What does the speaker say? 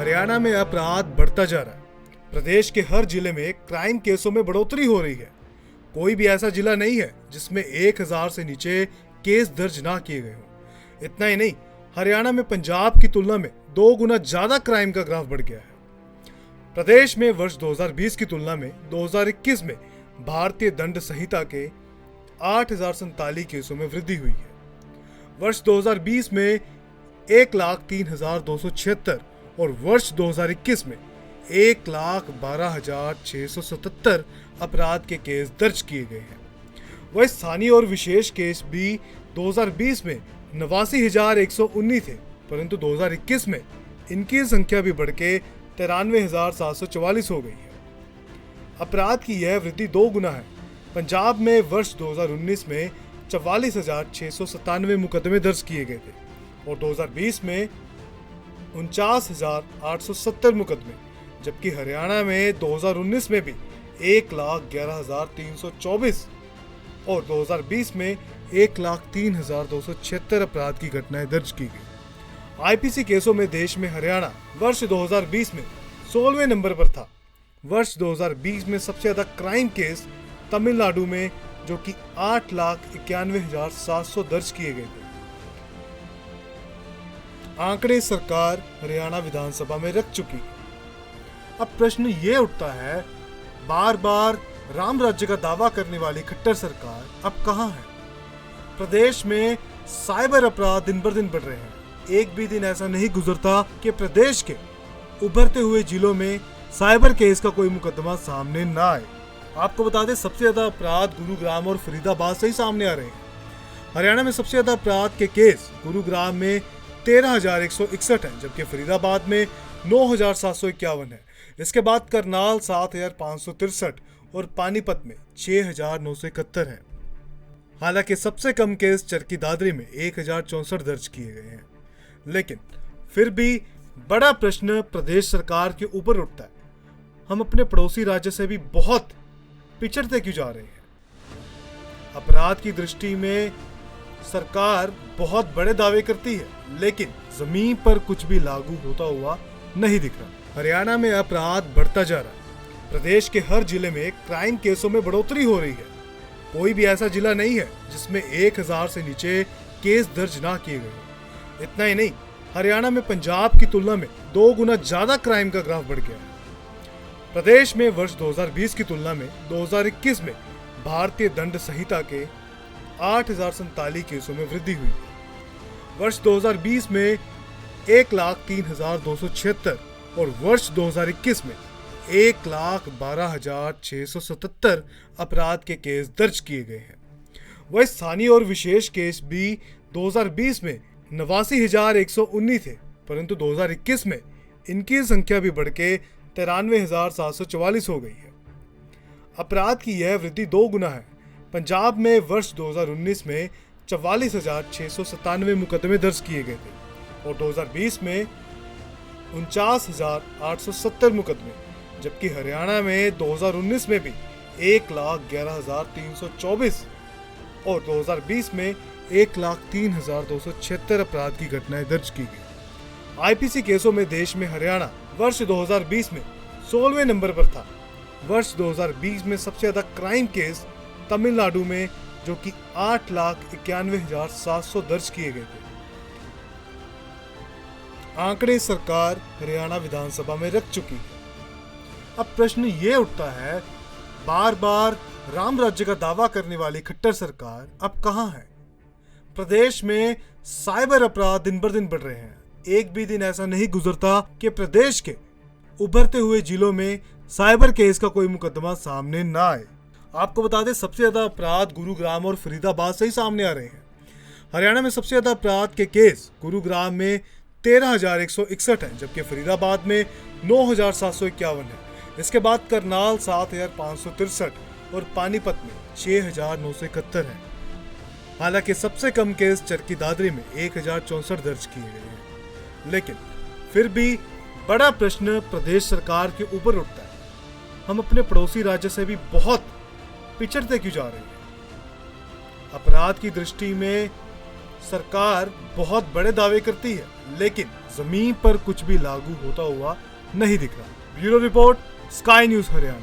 हरियाणा में अपराध बढ़ता जा रहा है। प्रदेश के हर जिले में क्राइम केसों में बढ़ोतरी हो रही है। कोई भी ऐसा जिला नहीं है जिसमें 1000 से नीचे केस दर्ज ना किए गए हों। इतना ही नहीं, हरियाणा में पंजाब की तुलना में 2 गुना ज्यादा क्राइम का ग्राफ बढ़ गया है। प्रदेश में वर्ष 2020 की तुलना में 2021 में भारतीय दंड संहिता के 8047 केसों में वृद्धि हुई है। वर्ष 2020 में 1,03,276 और वर्ष 2021 में 1,12,677 अपराध के केस दर्ज किए गए हैं। वह स्थानीय और विशेष केस भी 2020 में 89,119 थे, परंतु 2021 में इनकी संख्या भी बढ़ के 93,744 हो गई है। अपराध की यह वृद्धि 2 गुना है। पंजाब में वर्ष 2019 में 44,697 मुकदमे दर्ज किए गए थे और 2020 में 49,870 मुकदमे, जबकि हरियाणा में 2019 में भी 1,11,324 और 2020 में 1,03,276 अपराध की घटनाएं दर्ज की गई। आईपीसी केसों में देश में हरियाणा वर्ष 2020 में 16वें नंबर पर था। वर्ष 2020 में सबसे ज्यादा क्राइम केस तमिलनाडु में, जो कि 8,91,700 दर्ज किए गए थे। आंकड़े सरकार हरियाणा विधानसभा में रख चुकी है। अब प्रश्न ये उठता है, बार बार राम राज्य का दावा करने वाली खट्टर सरकार अब कहां है? प्रदेश में साइबर अपराध दिन बर दिन बढ़ रहे हैं। एक भी दिन ऐसा नहीं गुजरता कि प्रदेश के उभरते हुए जिलों में साइबर केस का कोई मुकदमा सामने ना आए। आपको बता दें, सबसे ज्यादा अपराध गुरुग्राम और फरीदाबाद से ही सामने आ रहे हैं। हरियाणा में सबसे ज्यादा अपराध के केस गुरुग्राम में 13,161 है, जबकि फरीदाबाद में 9,751 है। इसके बाद करनाल 7,563 और पानीपत में 6,971 है। हालांकि सबसे कम केस चरखी दादरी में 1,064 दर्ज किए गए हैं। लेकिन फिर भी बड़ा प्रश्न प्रदेश सरकार के ऊपर उठता है, हम अपने पड़ोसी राज्य से भी बहुत पिछड़ते क्यों जा रहे हैं? अपराध की दृष्टि में सरकार बहुत बड़े दावे करती है, लेकिन जमीन पर कुछ भी लागू होता हुआ नहीं दिख रहा। हरियाणा में अपराध बढ़ता जा रहा है। प्रदेश के हर जिले में क्राइम केसों में बढ़ोतरी हो रही है। कोई भी ऐसा जिला नहीं है जिसमें 1000 से नीचे केस दर्ज ना किए गए हों। इतना ही नहीं, हरियाणा में पंजाब की तुलना में 2 गुना ज्यादा क्राइम का ग्राफ बढ़ गया है। प्रदेश में वर्ष 2020 की तुलना में 2021 में भारतीय दंड संहिता के 8047 केसों में वृद्धि हुई है। वर्ष 2020 में 1,03,276 और वर्ष 2021 में 1,12,677 अपराध के केस दर्ज किए गए हैं। वह स्थानीय और विशेष केस भी 2020 में 89,119 थे, परंतु 2021 में इनकी संख्या भी बढ़ के 93,744 हो गई है। अपराध की यह वृद्धि 2 गुना है। पंजाब में वर्ष 2019 में 44,697 मुकदमे दर्ज किए गए थे और 2020 में 49,870 मुकदमे, जबकि हरियाणा में 2019 में भी 1,11,324 और 2020 में 1,03,276 अपराध की घटनाएं दर्ज की गई। आईपीसी केसों में देश में हरियाणा वर्ष 2020 में 16वें नंबर पर था। वर्ष 2020 में सबसे ज्यादा क्राइम केस तमिलनाडु में, जो कि 8,91,700 दर्ज किए गए थे। आंकड़े सरकार हरियाणा विधानसभा में रख चुकी है। अब प्रश्न ये उठता है, बार बार राम राज्य का दावा करने वाली खट्टर सरकार अब कहां है? प्रदेश में साइबर अपराध दिन बर दिन बढ़ रहे हैं। एक भी दिन ऐसा नहीं गुजरता कि प्रदेश के उभरते हुए जिलों में साइबर केस का कोई मुकदमा सामने ना आए। आपको बता दें, सबसे ज्यादा अपराध गुरुग्राम और फरीदाबाद से ही सामने आ रहे हैं। हरियाणा में सबसे ज्यादा अपराध के केस गुरुग्राम में 13,161 है, जबकि फरीदाबाद में 9,751 है। इसके बाद करनाल 7,563 और पानीपत में 6,971 है। हालांकि सबसे कम केस चरखी दादरी में 1,064 दर्ज किए गए हैं। लेकिन फिर भी बड़ा प्रश्न प्रदेश सरकार के ऊपर उठता है, हम अपने पड़ोसी राज्य से भी बहुत पिछड़ते क्यों जा रहे हैं? अपराध की दृष्टि में सरकार बहुत बड़े दावे करती है, लेकिन जमीन पर कुछ भी लागू होता हुआ नहीं दिख रहा। Bureau report, sky news Haryana.